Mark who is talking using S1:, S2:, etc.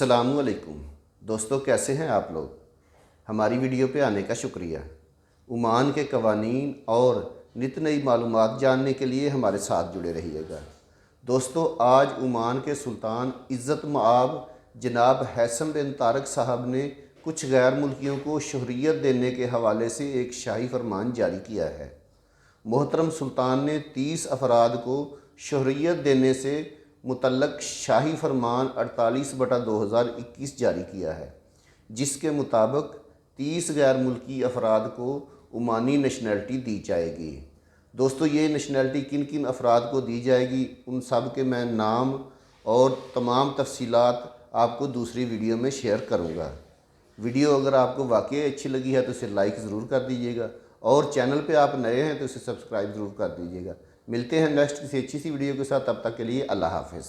S1: अस्सलामुअलैकुम दोस्तों, कैसे हैं आप लोग। हमारी वीडियो पे आने का शुक्रिया। ओमान के कवानीन और नित नई मालूमात जानने के लिए हमारे साथ जुड़े रहिएगा। दोस्तों, आज ओमान के सुल्तान इज़्ज़त मआब जनाब हैसम बिन तारक साहब ने कुछ गैर मुल्कियों को शहरियत देने के हवाले से एक शाही फरमान जारी किया है। मोहतरम सुल्तान ने 30 अफराद को शहरियत देने से मुतल्लक शाही फरमान 48/2021 जारी किया है, जिसके मुताबिक 30 गैर मुल्की अफराद को ओमानी नेशनलिटी दी जाएगी। दोस्तों, ये नेशनलिटी किन किन अफराद को दी जाएगी, उन सब के मैं नाम और तमाम तफसीलात आपको दूसरी वीडियो में शेयर करूँगा। वीडियो अगर आपको वाकई अच्छी लगी है तो इसे लाइक ज़रूर कर दीजिएगा, और चैनल पे आप नए हैं तो इसे सब्सक्राइब ज़रूर कर दीजिएगा। मिलते हैं नेक्स्ट किसी अच्छी सी वीडियो के साथ। तब तक के लिए अल्लाह हाफ़िज़।